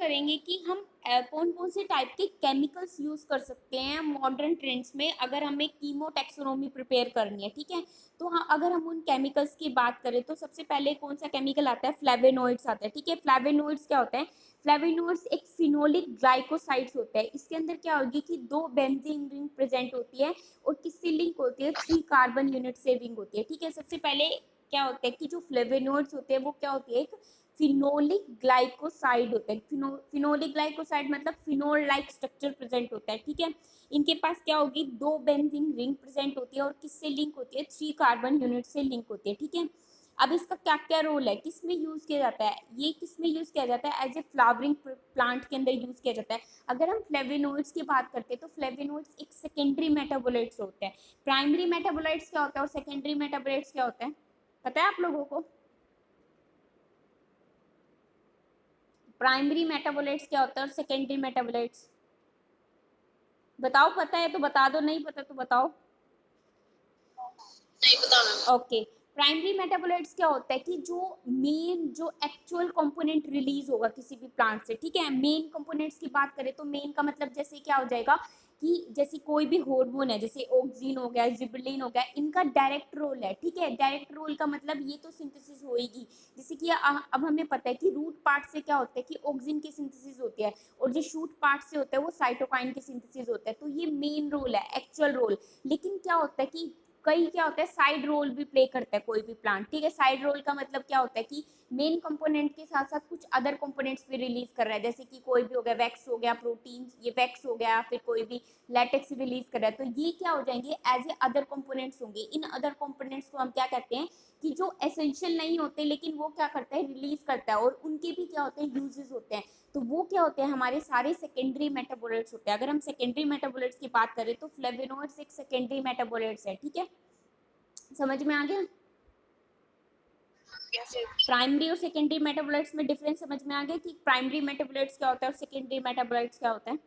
करेंगे कि हम कौन कौन से टाइप के केमिकल्स यूज कर सकते हैं मॉडर्न ट्रेंड्स में अगर हमें कीमो टैक्सोनॉमी प्रिपेयर करनी है, ठीक है। तो हाँ, अगर हम उन केमिकल्स की बात करें तो सबसे पहले कौन सा केमिकल आता है, फ्लेवेनोइड्स आता है, ठीक है। फ्लेवेनोइड्स क्या होता है, फ्लेवेनोइड्स एक फिनोलिक ग्लाइकोसाइड्स होता है। इसके अंदर क्या होगी कि 2 बेंजीन रिंग प्रेजेंट होती है और किससे लिंक होती है, 3 कार्बन यूनिट से लिंक होती है, ठीक है। सबसे पहले क्या होता है कि जो फ्लेवेनोइड्स होते हैं वो क्या होती है, एक फिनोलिक ग्लाइकोसाइड होता है। फिनोलिक ग्लाइकोसाइड मतलब फिनोल लाइक स्ट्रक्चर प्रेजेंट होता है, ठीक है। इनके पास क्या होगी, 2 बेंजीन रिंग प्रेजेंट होती है और किससे लिंक होती है, 3 कार्बन यूनिट से लिंक होती है, ठीक है। अब इसका क्या क्या रोल है, किस में यूज किया जाता है, ये किस में यूज किया जाता है, एज ए फ्लावरिंग प्लांट के अंदर यूज किया जाता है। अगर हम फ्लेवेनोइड्स की बात करते हैं तो फ्लेवेनोइड्स एक सेकेंडरी मेटाबोलाइट्स होते हैं। प्राइमरी मेटाबोलाइट्स क्या होता है और सेकेंडरी मेटाबोलाइट्स क्या होता है, पता है आप लोगों को? प्राइमरी मेटाबोलाइट्स क्या होता है और सेकेंडरी मेटाबोलाइट्स बताओ, पता है तो बता दो, नहीं पता तो बताओ। नहीं पता मैम। ओके, प्राइमरी मेटाबोलाइट्स क्या होता है कि जो मेन जो एक्चुअल कंपोनेंट रिलीज होगा किसी भी प्लांट से, ठीक है। मेन कंपोनेंट्स की बात करें तो मेन का मतलब जैसे क्या हो जाएगा कि जैसे कोई भी हार्मोन है, जैसे ऑक्सिन हो गया, जिबरलिन हो गया, इनका डायरेक्ट रोल है, ठीक है। डायरेक्ट रोल का मतलब ये तो सिंथेसिस होएगी। जैसे कि अब हमें पता है कि रूट पार्ट से क्या होता है कि ऑक्सिन की सिंथेसिस होती है और जो शूट पार्ट से होता है वो साइटोकाइन की सिंथेसिस होता है। तो ये मेन रोल है, एक्चुअल रोल। लेकिन क्या होता है कि कई क्या होता है साइड रोल भी प्ले करता है कोई भी प्लांट, ठीक है। साइड रोल का मतलब क्या होता है कि मेन कंपोनेंट के साथ साथ कुछ अदर कंपोनेंट्स भी रिलीज कर रहा है, जैसे कि कोई भी हो गया वैक्स हो गया, प्रोटीन, ये वैक्स हो गया, फिर कोई भी लैटेक्स रिलीज कर रहा है। तो ये क्या हो जाएंगे, एज ए अदर कंपोनेंट्स होंगे। इन अदर कंपोनेंट्स को हम क्या कहते हैं कि जो एसेंशियल नहीं होते लेकिन वो क्या करता है, रिलीज करता है, और उनके भी क्या होते हैं, यूजेस होते हैं। तो वो क्या होते हैं, हमारे सारे सेकेंडरी मेटाबोलाइट्स होते हैं। अगर हम सेकेंडरी मेटाबोलाइट्स की बात करें तो फ्लेवेनोइड्स एक सेकेंडरी मेटाबोलाइट्स है, ठीक है। समझ में आ गया? कैसे? प्राइमरी और सेकेंडरी मेटाबोलाइट्स में डिफरेंस समझ में आ गया कि प्राइमरी मेटाबोलाइट्स क्या होता है और सेकेंडरी मेटाबोलाइट्स क्या होता है?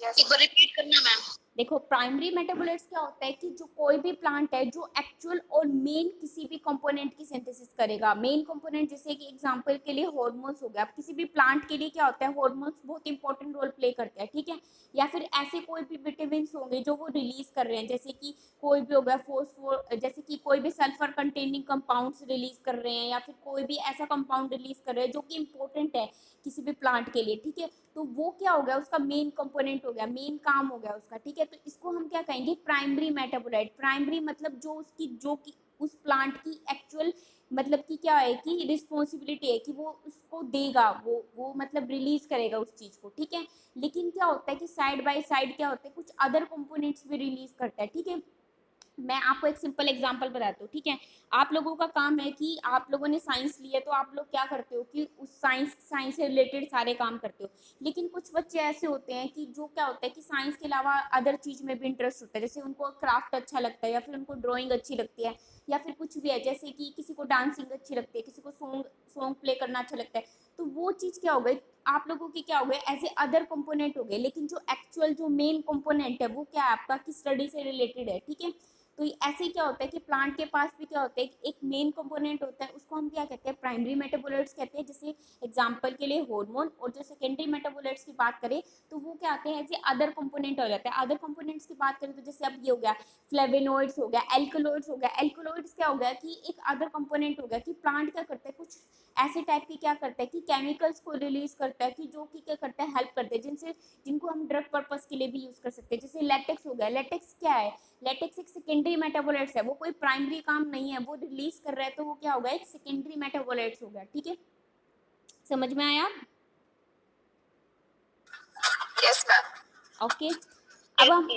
एक बार रिपीट करना मैम। देखो, प्राइमरी मेटाबोलाइट्स क्या होता है कि जो कोई भी प्लांट है जो एक्चुअल और मेन किसी भी कंपोनेंट की सिंथेसिस करेगा। मेन कंपोनेंट जैसे कि एग्जांपल के लिए हार्मोन्स हो गया। अब किसी भी प्लांट के लिए क्या होता है, हार्मोन्स बहुत इंपॉर्टेंट रोल प्ले करते हैं, ठीक है। या फिर ऐसे कोई भी विटामिन होंगे जो वो रिलीज कर रहे हैं, जैसे कि कोई भी हो गया फोस्फोर, जैसे कि कोई भी सल्फर कंटेनिंग कंपाउंड्स रिलीज कर रहे हैं, या फिर कोई भी ऐसा कंपाउंड रिलीज कर रहे हैं जो कि इंपॉर्टेंट है किसी भी प्लांट के लिए, ठीक है। तो वो क्या हो गया, उसका मेन कंपोनेंट हो गया, मेन काम हो गया उसका, ठीक है। तो इसको हम क्या कहेंगे, प्राइमरी मेटाबोलाइट। प्राइमरी मतलब जो कि उस प्लांट की एक्चुअल मतलब कि क्या है कि रिस्पॉन्सिबिलिटी है कि वो उसको देगा, वो मतलब रिलीज करेगा उस चीज को, ठीक है। लेकिन क्या होता है कि साइड बाय साइड क्या होता है, कुछ अदर कंपोनेंट्स भी रिलीज करता है, ठीक है। मैं आपको एक सिंपल एग्जांपल बताती हूँ, ठीक है। आप लोगों का काम है कि आप लोगों ने साइंस लिया, तो आप लोग क्या करते हो कि उस साइंस से रिलेटेड सारे काम करते हो। लेकिन कुछ बच्चे ऐसे होते हैं कि जो क्या होता है कि साइंस के अलावा अदर चीज में भी इंटरेस्ट होता है, जैसे उनको क्राफ्ट अच्छा लगता है, या फिर उनको ड्राइंग अच्छी लगती है, या फिर कुछ भी है, जैसे कि किसी को डांसिंग अच्छी लगती है, किसी को सॉन्ग सॉन्ग प्ले करना अच्छा लगता है। तो वो चीज क्या हो गई, आप लोगों की क्या हो गए, एज ए अदर कंपोनेंट हो गए। लेकिन जो एक्चुअल जो मेन कंपोनेंट है वो क्या है आपका, कि स्टडी से रिलेटेड है, ठीक है। तो ऐसे ही क्या होता है कि प्लांट के पास भी क्या होता है, एक मेन कंपोनेंट होता है, उसको हम क्या कहते हैं, प्राइमरी मेटाबोलाइट्स कहते हैं। जैसे एग्जांपल के लिए हार्मोन। और जो सेकेंडरी मेटाबोलाइट्स की बात करें तो वो क्या आते हैं, ऐसे अदर कंपोनेंट हो जाते हैं। अदर कंपोनेंट्स की बात करें तो जैसे अब ये हो गया फ्लेवेनोइड्स हो गया, एल्कलॉइड्स हो गया। एल्कलॉइड्स क्या हो गया कि एक अदर कंपोनेंट हो गया कि प्लांट क्या करता है, कुछ ऐसे टाइप की क्या करता है कि केमिकल्स को रिलीज करता है कि जो कि क्या करता है, हेल्प करते हैं, जिनसे जिनको हम ड्रग पर्पस के लिए भी यूज कर सकते हैं। जैसे लेटेक्स हो गया। लेटेक्स क्या है, लेटेक्स एक सेकेंडरी मेटाबोलाइट्स है, वो कोई प्राइमरी काम नहीं है, वो रिलीज कर रहा है, तो वो क्या होगा, एक सेकेंडरी मेटाबोलाइट्स हो गया, ठीक है। समझ में आया? Yes ma'am. ओके। अब हम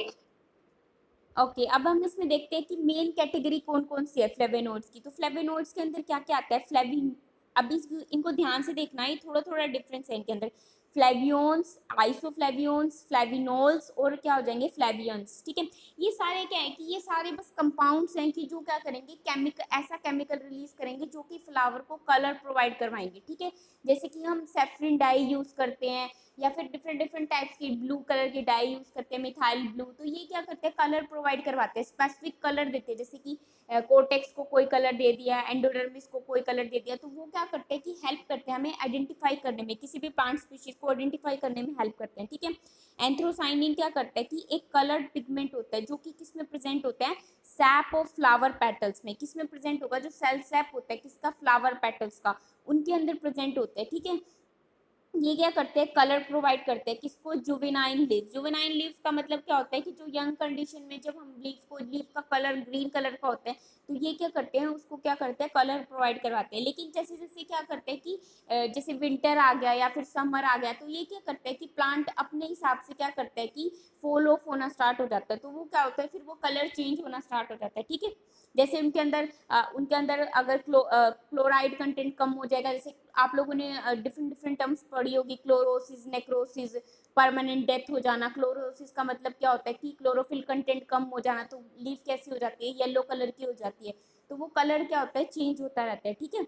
अब हम इसमें देखते हैं कि मेन कैटेगरी कौन कौन सी है फ्लेवेनोइड्स की। तो फ्लेवेनोइड्स के अंदर क्या क्या आता है, फ्लेविन। अब इनको ध्यान से देखना है, थोड़ा थोड़ा डिफरेंस है इनके अंदर। फ्लेवियोन्स, आइसोफ्लेवियोन्स, फ्लेविनोल्स और क्या हो जाएंगे फ्लेवियंस। ठीक है, ये सारे क्या है कि ये सारे बस कंपाउंड्स हैं कि जो क्या करेंगे, केमिकल, ऐसा केमिकल रिलीज करेंगे जो कि फ्लावर को कलर प्रोवाइड करवाएंगे। ठीक है, जैसे कि हम सैफरन डाई यूज करते हैं या फिर डिफरेंट डिफरेंट टाइप्स की ब्लू कलर की डाई यूज करते हैं, मिथाइल ब्लू, तो ये क्या करते हैं, कलर प्रोवाइड करवाते हैं, स्पेसिफिक कलर देते हैं। जैसे कि कोटेक्स को कोई कलर दे दिया, एंडोडर्मिस को कोई कलर दे दिया, तो वो क्या करते हैं कि हेल्प करते हैं हमें आइडेंटिफाई करने में, किसी भी प्लांट स्पीशीज को आइडेंटिफाई करने में हेल्प करते हैं। ठीक है, एंथ्रोसाइनिन क्या करता है कि एक कलर्ड पिगमेंट होता है जो कि किसमें प्रेजेंट होता है, सैप ऑफ फ्लावर पेटल्स में। किसमें प्रेजेंट होगा, जो सेल सैप होता है किसका, फ्लावर पेटल्स का, उनके अंदर प्रेजेंट होता है। ठीक है, ये क्या करते हैं, कलर प्रोवाइड करते हैं किसको, जुवेनाइन लीव। जुवेनाइन लीव का मतलब क्या होता है कि जो यंग कंडीशन में जब हम लीफ का कलर ग्रीन कलर का होता है, तो ये क्या करते हैं, उसको क्या करते हैं, कलर प्रोवाइड करवाते हैं। लेकिन जैसे जैसे क्या करते हैं कि जैसे विंटर आ गया या फिर समर आ गया, तो ये क्या करते हैं कि प्लांट अपने हिसाब से क्या करता है कि फॉल ऑफ होना स्टार्ट हो जाता है, तो वो क्या होता है, फिर वो कलर चेंज होना स्टार्ट हो जाता है। ठीक है, जैसे उनके अंदर अगर क्लोराइड कंटेंट कम हो जाएगा, जैसे आप लोगों ने डिफरेंट डिफरेंट टर्म्स पढ़ी होगी, क्लोरोसिस, नेक्रोसिस, परमानेंट डेथ हो जाना। क्लोरोसिस का मतलब क्या होता है कि क्लोरोफिल कंटेंट कम हो जाना, तो लीफ कैसी हो जाती है, येलो कलर की हो जाती है, तो वो कलर क्या होता है, चेंज होता रहता है। ठीक है,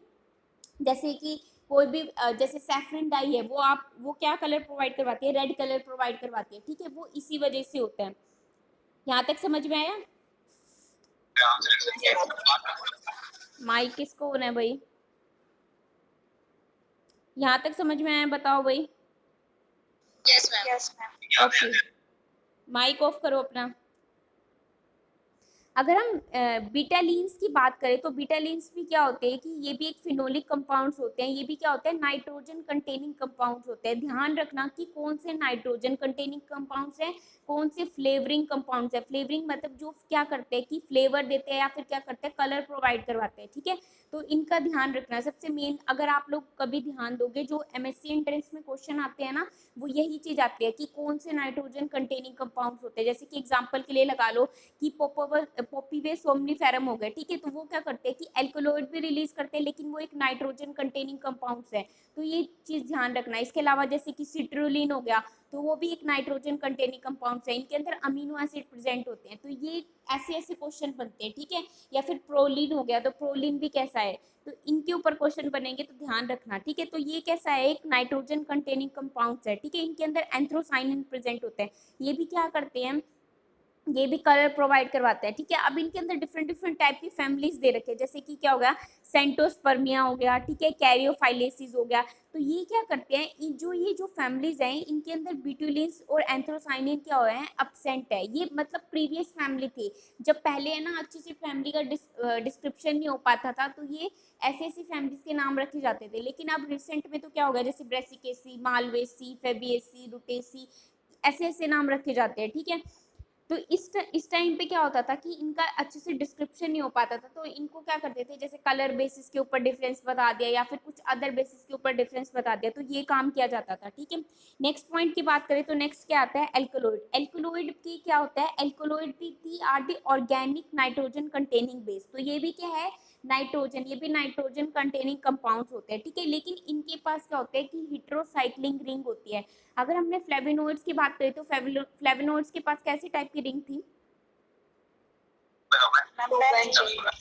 जैसे कि कोई भी जैसे सैफरन डाई है, वो क्या कलर प्रोवाइड करवाती है, रेड कलर प्रोवाइड करवाती है। ठीक है, वो इसी वजह से होता है। यहाँ तक समझ में आया? माइक किसको होना है भाई? यहाँ तक समझ में आया, बताओ भाई। Yes ma'am. Yes ma'am. Okay, mike off करो अपना। अगर हम बीटालीन्स की बात करें, तो बीटालीन्स भी क्या होते हैं कि ये भी एक फिनोलिक कंपाउंड्स होते हैं। ये भी क्या होते हैं, नाइट्रोजन कंटेनिंग कंपाउंड्स होते हैं। ध्यान रखना कि कौन से नाइट्रोजन कंटेनिंग कंपाउंड्स हैं, कौन से फ्लेवरिंग कंपाउंड्स है। फ्लेवरिंग मतलब जो क्या करते हैं कि फ्लेवर देते हैं या फिर क्या करते हैं, कलर प्रोवाइड करवाते हैं। ठीक है, तो इनका ध्यान रखना सबसे मेन। अगर आप लोग कभी ध्यान दोगे, जो एमएससी एंट्रेंस में क्वेश्चन आते हैं ना, वो यही चीज आती है कि कौन से नाइट्रोजन कंटेनिंग कंपाउंड्स होते हैं। जैसे कि एग्जाम्पल के लिए लगा लो कि पोपीवे सोमनीफेरम हो गए। ठीक है, तो वो क्या करते हैं कि एल्कोलॉइड भी रिलीज करते हैं, लेकिन वो एक नाइट्रोजन कंटेनिंग कंपाउंड्स है, तो ये चीज ध्यान रखना। इसके अलावा जैसे कि सिट्रुलिन हो गया, तो वो भी एक नाइट्रोजन कंटेनिंग कंपाउंड्स है, इनके अंदर अमीनो एसिड प्रेजेंट होते हैं, तो ये ऐसे ऐसे क्वेश्चन बनते हैं। ठीक है, या फिर प्रोलिन हो गया, तो प्रोलिन भी कैसा है, तो इनके ऊपर क्वेश्चन बनेंगे, तो ध्यान रखना। ठीक है, तो ये कैसा है, एक नाइट्रोजन कंटेनिंग कंपाउंड्स है। ठीक है, इनके अंदर एंथ्रोसाइनिन प्रेजेंट होता है, ये भी क्या करते हैं, ये भी कलर प्रोवाइड करवाता है। ठीक है, अब इनके अंदर डिफरेंट डिफरेंट टाइप की फैमिलीज दे रखे हैं, जैसे कि क्या हो गया, सेंटोस्पर्मिया हो गया। ठीक है, कैरियोफाइलेसिस हो गया। तो ये क्या करते हैं, ये जो फैमिलीज हैं, इनके अंदर ब्यूटिलिन्स और एंथ्रोसाइनिन क्या हो है, एब्सेंट है। ये मतलब प्रीवियस फैमिली थी, जब पहले है ना अच्छी सी फैमिली का डिस्क्रिप्शन नहीं हो पाता था, तो ये ऐसे ऐसी फैमिलीज के नाम रखे जाते थे। लेकिन अब रिसेंट में तो क्या हो गया, जैसे ब्रेसिकेसी, मालवेसी, फेबिएसी, रुटेसी, ऐसे ऐसे नाम रखे जाते हैं। ठीक है, तो इस टाइम पे क्या होता था कि इनका अच्छे से डिस्क्रिप्शन नहीं हो पाता था, तो इनको क्या करते थे, जैसे कलर बेसिस के ऊपर डिफरेंस बता दिया या फिर कुछ अदर बेसिस के ऊपर डिफरेंस बता दिया, तो ये काम किया जाता था। ठीक है, नेक्स्ट पॉइंट की बात करें तो नेक्स्ट क्या आता है, एल्कोलॉइड। एल्कोलॉइड की क्या होता है, एल्कोलॉइड भी are the organic nitrogen containing base, तो ये भी क्या है, नाइट्रोजन, ये भी नाइट्रोजन कंटेनिंग कंपाउंड्स होते हैं। ठीक है, लेकिन इनके पास क्या होता है कि हेटेरोसाइक्लिंग रिंग होती है। अगर हमने फ्लेविनोइड्स की बात करें, तो फ्लेविनोइड्स के पास कैसी टाइप की रिंग थी,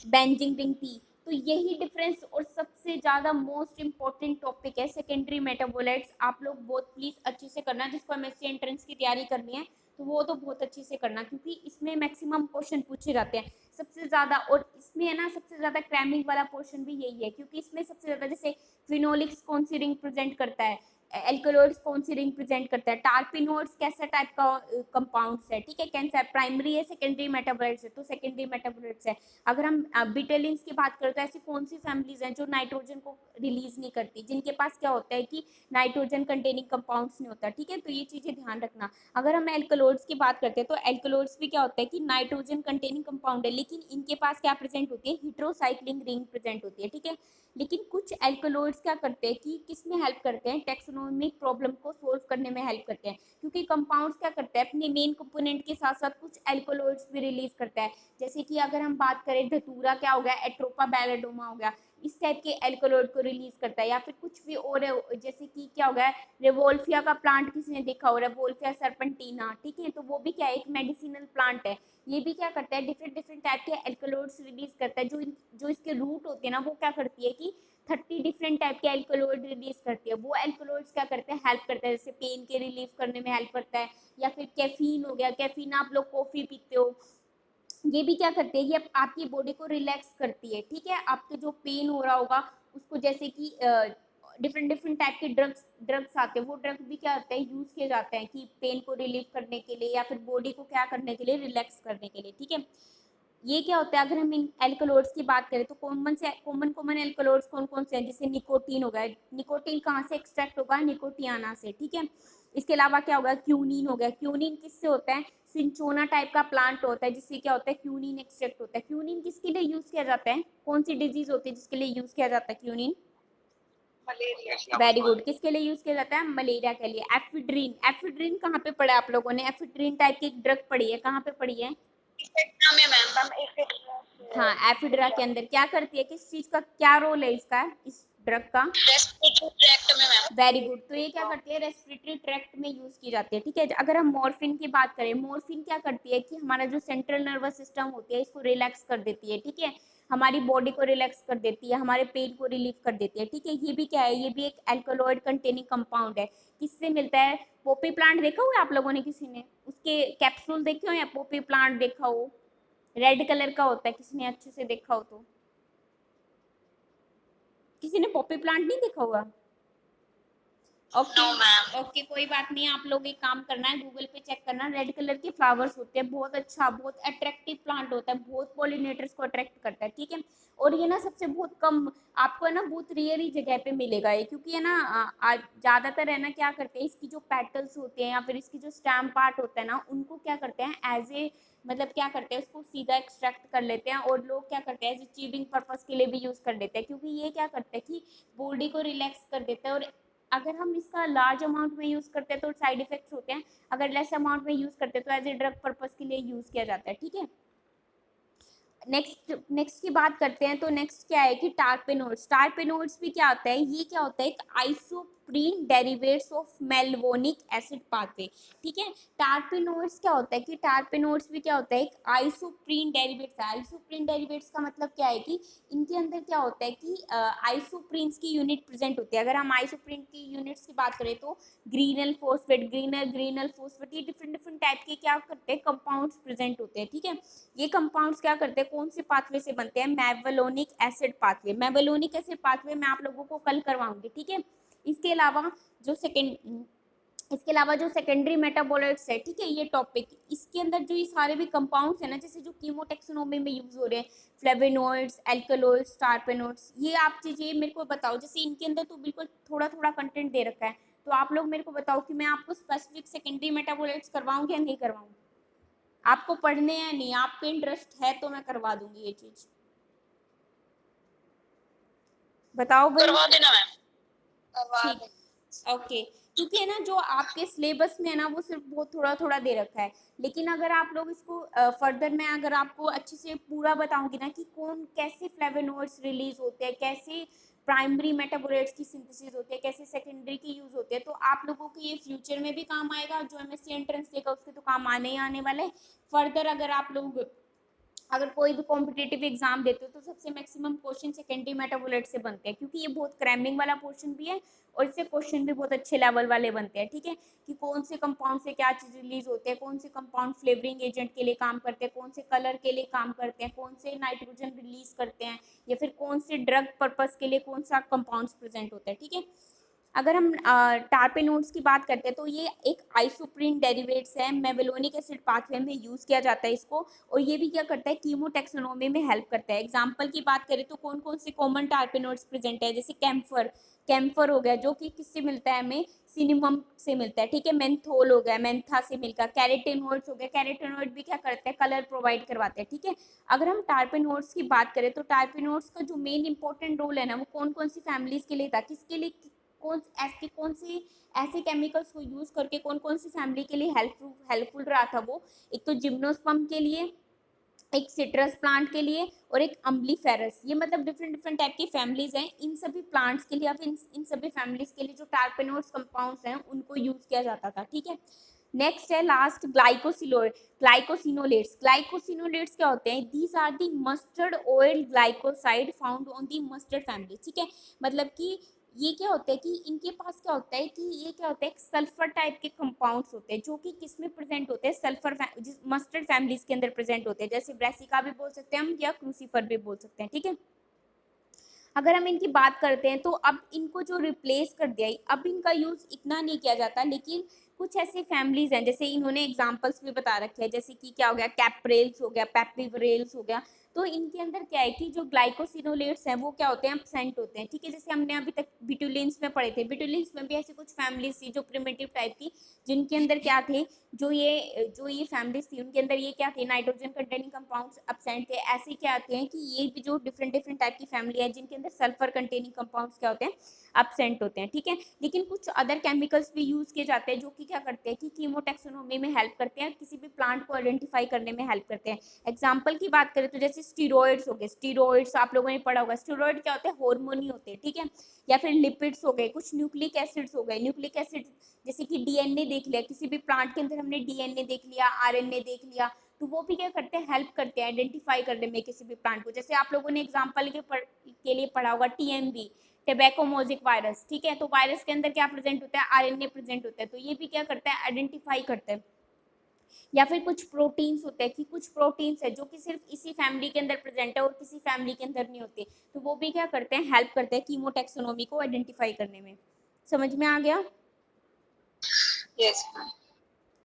बेंजिंग रिंग थी। तो यही डिफरेंस और सबसे ज्यादा मोस्ट इंपॉर्टेंट टॉपिक है सेकेंडरी मेटाबोलाइट्स। आप लोग बहुत प्लीज अच्छे से करना, जिसको एमएससी एंट्रेंस की तैयारी करनी है, तो वो तो बहुत अच्छे से करना, क्योंकि इसमें मैक्सिमम क्वेश्चन पूछे जाते हैं सबसे ज्यादा। और इसमें है ना सबसे ज्यादा क्रैमिंग वाला पोर्शन भी यही है, क्योंकि इसमें सबसे ज्यादा जैसे फिनोलिक्स कौन सी रिंग प्रेजेंट करता है, एल्कोलॉइड्स कौन सी रिंग प्रेजेंट करता है, टार्पिनोइड्स कैसा टाइप का कंपाउंड्स है। ठीक है, कैसा है, प्राइमरी है, सेकेंडरी मेटाबोलाइट्स है, तो सेकेंडरी मेटाबोलाइट्स है। अगर हम बिटेलिन्स की बात करें, तो ऐसी कौन सी फैमिलीज हैं जो नाइट्रोजन को रिलीज नहीं करती, जिनके पास क्या होता है कि नाइट्रोजन कंटेनिंग कंपाउंड्स नहीं होता। ठीक है, तो ये चीजें ध्यान रखना। अगर हम एल्कोलॉइड्स की बात करते हैं, तो एल्कोलॉइड्स भी क्या होता है कि नाइट्रोजन कंटेनिंग कंपाउंड है, लेकिन इनके पास क्या प्रेजेंट होती है, हेटेरोसाइक्लिंग रिंग प्रेजेंट होती है। ठीक है, लेकिन कुछ एल्कोलॉइड्स क्या करते हैं कि किस में हेल्प करते हैं, टेक्सोनोमिक प्रॉब्लम को सोल्व करने में हेल्प करते हैं, क्योंकि कंपाउंड्स क्या करते हैं, अपने मेन कंपोनेंट के साथ साथ कुछ एल्कोलॉइड्स भी रिलीज करता है। जैसे कि अगर हम बात करें धतूरा क्या हो गया, एट्रोपा बैलेडोमा हो गया, इस टाइप के एल्कोलॉइड को रिलीज करता है। या फिर कुछ भी और है, जैसे कि क्या होगा, रेवोल्फिया का प्लांट किसी ने देखा हो, रेवोल्फिया सर्पेंटिना, ठीक है, तो वो भी क्या है, एक मेडिसिनल प्लांट है। ये भी क्या करता है, डिफरेंट डिफरेंट टाइप के एल्कोलॉइड्स रिलीज करता है। जो इसके रूट होते हैं ना, वो क्या करती है कि 30 डिफरेंट टाइप के एल्कोलॉइड रिलीज करती है। वो एल्कोलॉइड्स क्या करते हैं, हेल्प करते हैं, जैसे पेन के रिलीफ करने में हेल्प करता है। या फिर कैफीन हो गया, कैफीन आप लोग कॉफी पीते हो, ये भी क्या करती है, ये आपकी बॉडी को रिलैक्स करती है, ठीक है। आपके जो पेन हो रहा होगा उसको, जैसे कि डिफरेंट डिफरेंट टाइप के ड्रग्स आते हैं, वो ड्रग्स भी क्या होते हैं, यूज किए जाते हैं कि पेन को रिलीव करने के लिए या फिर बॉडी को क्या करने के लिए, रिलैक्स करने के लिए, ठीक है। ये क्या होता है, अगर हम इन एल्कोलॉइड्स की बात करें तो कॉमन एल्कोलॉइड्स कौन कौन से हैं, जैसे निकोटीन हो गया, निकोटीन कहाँ से एक्सट्रैक्ट होगा, निकोटियाना से, ठीक है। इसके अलावा क्या होगा, क्यूनिन हो गया, क्यूनिन किससे होता है, सिंचोना टाइप का प्लांट होता है, जिससे क्या होता है, क्यूनिन एक्सट्रैक्ट होता है। क्यूनिन किसके लिए यूज किया जाता है, कौन सी डिजीज होती है जिसके लिए यूज किया जाता है क्यूनिन, मलेरिया। वेरी गुड, किसके लिए यूज किया जाता है, मलेरिया के लिए। एफिड्रीन, एफिड्रीन कहाँ पे पढ़ा है आप लोगों ने, एफिड्रीन टाइप की एक ड्रग पढ़ी है, कहाँ पे पढ़ी है, इफेक्ट्रा में मैम हाँ, एफिड्रा के अंदर क्या करती है, किस चीज का क्या रोल है इसका, इस ड्रग का, रेस्पिरेटरी ट्रैक्ट में मैम। वेरी गुड, तो ये क्या करती है, रेस्पिरेटरी ट्रैक्ट में यूज की जाती है, ठीक है। अगर हम मॉर्फिन की बात करें, मॉर्फिन क्या करती है कि हमारा जो सेंट्रल नर्वस सिस्टम होती है इसको रिलैक्स कर देती है, ठीक है, हमारी बॉडी को रिलैक्स कर देती है, हमारे पेन को रिलीव कर देती है, ठीक है। ये भी क्या है, ये भी एक एल्कोलॉइड कंटेनिंग कंपाउंड है। किससे मिलता है, पोपी प्लांट देखा हुआ आप लोगों ने, किसी ने उसके कैप्सूल देखे हो या पोपी प्लांट देखा हो, रेड कलर का होता है, किसी ने अच्छे से देखा हो तो, किसी ने पॉपी प्लांट नहीं देखा हुआ, ओके नो मैम। ओके, कोई बात नहीं, आप लोग एक काम करना है, गूगल पे चेक करना, रेड कलर के फ्लावर्स होते हैं, बहुत अच्छा, बहुत अट्रैक्टिव प्लांट होता है, बहुत पॉलिनेटर्स को अट्रैक्ट करता है, ठीक है। और ये ना सबसे बहुत कम आपको है ना, बहुत रेयर ही जगह पे मिलेगा ये, क्योंकि है ना आज ज्यादातर है ना क्या करते हैं, इसकी जो पेटल्स होते हैं या फिर इसकी जो स्टेम पार्ट होता है ना, उनको क्या करते हैं, एज ए मतलब क्या करते हैं, उसको सीधा एक्सट्रैक्ट कर लेते हैं, और लोग क्या करते हैं, एज ए च्यूइंग पर्पस के लिए भी यूज कर लेते हैं, क्योंकि ये क्या करते हैं कि बॉडी को रिलैक्स कर देता है। और अगर हम इसका लार्ज अमाउंट में यूज करते हैं तो साइड इफेक्ट्स होते हैं, अगर लेस अमाउंट में यूज करते हैं तो एज ए ड्रग पर्पस के लिए यूज किया जाता है, ठीक है। नेक्स्ट की बात करते हैं, तो नेक्स्ट क्या है कि टार्पेनोइड्स, टार्पेनोइड्स भी क्या होता है, ये क्या होता है, एक आइसोप्रीन डेरिवेट्स ऑफ मेल्वोनिक एसिड पाथवे, ठीक है। टार्पेनोइड्स क्या होता है कि टार्पेनोइड्स भी क्या होता है, एक आइसोप्रीन डेरिवेट्स है। आइसोप्रीन डेरिवेट्स का मतलब क्या है कि इनके अंदर क्या होता है कि आइसोप्रीन्स की यूनिट प्रेजेंट होती है। अगर हम आइसोप्रीन की यूनिट्स की बात करें तो ग्रीनल फोस्फेट, ग्रीनल फोस्फेट, ये डिफरेंट डिफरेंट टाइप के क्या करते हैं, कंपाउंड्स प्रेजेंट होते हैं, ठीक है। ये कंपाउंड्स क्या करते हैं, कौन से पाथवे से बनते हैं, मेवलोनिक एसिड पाथवे, मेवलोनिक एसिड पाथवे मैं आप लोगों को कल करवाऊंगी, ठीक है। इसके अलावा जो सेकेंड इसके अलावा जो सेकेंडरी मेटाबोलाइट्स है, ठीक है, ये टॉपिक, इसके अंदर जो ये सारे भी कंपाउंड्स है ना, जैसे जो कीमोटेक्सोनोमी में यूज हो रहे हैं, फ्लेवेनोइड्स, एल्कलॉइड्स, टार्पेनोइड्स, ये आप चीजें मेरे को बताओ, जैसे इनके अंदर तो बिल्कुल थोड़ा थोड़ा कंटेंट दे रखा है, तो आप लोग मेरे को बताओ कि मैं आपको स्पेसिफिक सेकेंडरी मेटाबोलाइट्स करवाऊंगी या नहीं करवाऊंगी, आपको पढ़ने या नहीं, आपको इंटरेस्ट है तो मैं करवा दूंगी ये चीज, बताओ भाई। करवा देना मैम। करवा ठीक, ओके, क्योंकि है ना जो आपके सिलेबस में है ना वो सिर्फ बहुत थोड़ा थोड़ा दे रखा है, लेकिन अगर आप लोग इसको फर्दर में अगर आपको अच्छे से पूरा बताऊंगी ना कि कौन कैसे फ्लेवोनोइड्स रिलीज होते हैं, कैसे प्राइमरी मेटाबोलाइट्स की सिंथेसिस होती है, कैसे सेकेंडरी की यूज होते हैं, तो आप लोगों के ये फ्यूचर में भी काम आएगा, जो एमएससी एंट्रेंस देगा उसके तो काम आने ही आने वाले। फर्दर अगर आप लोग अगर कोई भी कॉम्पिटेटिव एग्जाम देते हो तो सबसे मैक्सिमम क्वेश्चन सेकेंडरी मेटाबोलाइट से बनते हैं, क्योंकि ये बहुत क्रैमिंग वाला पोर्शन भी है और इससे क्वेश्चन भी बहुत अच्छे लेवल वाले बनते हैं, ठीक है। कि कौन से कंपाउंड से क्या चीज रिलीज होते हैं, कौन से कंपाउंड फ्लेवरिंग एजेंट के लिए काम करते हैं, कौन से कलर के लिए काम करते हैं, कौन से नाइट्रोजन रिलीज करते हैं, या फिर कौन से ड्रग पर्पस के लिए कौन सा कंपाउंड्स प्रेजेंट होता है, ठीक है। अगर हम टार्पेनोइड्स की बात करते हैं तो ये एक आइसोप्रीन डेरिवेट्स है, मेवलोनिक एसिड पाथवे में यूज किया जाता है इसको, और ये भी क्या करता है, कीमोटेक्सोनोमी में हेल्प करता है। एग्जांपल की बात करें तो कौन कौन से कॉमन टार्पेनोइड्स प्रेजेंट है, जैसे कैम्फर, कैम्फर हो गया जो कि किससे मिलता है हमें, सिनेमम से मिलता है, ठीक है। मेंथोल हो गया, मेंथा से मिलकर, कैरेटेनोइड्स हो गया, कैरेटेनोइड भी क्या करते हैं, कलर प्रोवाइड करवाते हैं, ठीक है। अगर हम टार्पेनोइड्स की बात करें तो टार्पेनोइड्स का जो मेन इंपॉर्टेंट रोल है ना वो कौन कौन सी फैमिलीज के लिए था, किसके लिए, कौन से ऐसे केमिकल्स को यूज करके कौन कौन सी फैमिली के लिए हेल्पफुल रहा था वो, एक तो जिम्नोस्पर्म के लिए, एक सिट्रस प्लांट के लिए और एक अम्बलीफेरस। ये मतलब डिफरेंट डिफरेंट टाइप की फैमिलीज हैं। इन सभी प्लांट्स के लिए या फिर इन सभी फैमिलीज के लिए जो टर्पेनोइड्स कंपाउंड्स हैं उनको यूज किया जाता था, ठीक है। नेक्स्ट है लास्ट ग्लाइकोसिनोलेट्स। ग्लाइकोसिनोलेट्स क्या होते हैं? These are the mustard oil glycoside found on the mustard family, ठीक है। मतलब कि ये क्या होता है कि इनके पास क्या होता है कि ये क्या होता है, एक सल्फर टाइप के कंपाउंड्स होते हैं जो कि किस में प्रेजेंट होते हैं, सल्फर मस्टर्ड फैमिलीज के अंदर प्रेजेंट होते हैं, जैसे ब्रेसिका भी बोल सकते हैं हम या क्रूसीफर भी बोल सकते हैं, ठीक है। अगर हम इनकी बात करते हैं तो अब इनको जो रिप्लेस कर दिया है, अब इनका यूज इतना नहीं किया जाता, लेकिन कुछ ऐसी फैमिलीज हैं, जैसे इन्होंने एग्जांपल्स भी बता रखे हैं, जैसे कि क्या हो गया, कैपरेल्स हो गया, पेप्रीवरेल्स हो गया। तो इनके अंदर क्या है कि जो ग्लाइकोसिनोलेट्स हैं वो क्या होते हैं, एब्सेंट होते हैं, ठीक है। जैसे हमने अभी तक बिटुलिन्स में पढ़े थे, बिटुलिन्स में भी ऐसी कुछ फैमिलीज थी जो प्रिमिटिव टाइप की, जिनके अंदर क्या थे, जो ये फैमिलीज थी उनके अंदर ये क्या थे, नाइट्रोजन कंटेनिंग कंपाउंड्स एब्सेंट थे। ऐसे क्या आते हैं कि ये भी जो डिफरेंट डिफरेंट टाइप की फैमिली है जिनके अंदर सल्फर कंटेनिंग कंपाउंड्स क्या होते हैं, एब्सेंट होते हैं, ठीक है। लेकिन कुछ अदर केमिकल्स भी यूज किए जाते हैं जो कि क्या करते हैं कि कीमोटैक्सोनोमी में हेल्प करते हैं, किसी भी प्लांट को आइडेंटिफाई करने में हेल्प करते हैं। एग्जाम्पल की बात करें तो जैसे स्टीरॉइड्स हो गए, स्टीरॉइड्स आप लोगों ने पढ़ा होगा, स्टीरॉइड क्या होते हैं, हार्मोन ही होते हैं, ठीक है। या फिर लिपिड्स हो गए, कुछ न्यूक्लिक एसिड्स हो गए, न्यूक्लिक एसिड जैसे कि डीएनए देख लिया, किसी भी प्लांट के अंदर हमने डीएनए देख लिया, आरएनए देख लिया, तो वो भी क्या करते हैं, हेल्प करते हैं आइडेंटिफाई करने में किसी भी प्लांट को। जैसे आप लोगों ने एग्जांपल के लिए पढ़ा होगा टीएमवी, टेबैकोमोजिक वायरस, ठीक है। तो वायरस के अंदर क्या प्रेजेंट होता है, आरएनए प्रेजेंट होता है, तो ये भी क्या करता है, आइडेंटिफाई करता है। या फिर कुछ प्रोटीन्स होते हैं कि कुछ प्रोटीन्स है जो कि सिर्फ इसी फैमिली के अंदर प्रेजेंट है और किसी फैमिली के अंदर नहीं होते, तो वो भी क्या करते हैं, हेल्प करते हैं कीमोटैक्सोनोमी को आइडेंटिफाई करने में। समझ में आ गया? Yes, ma'am.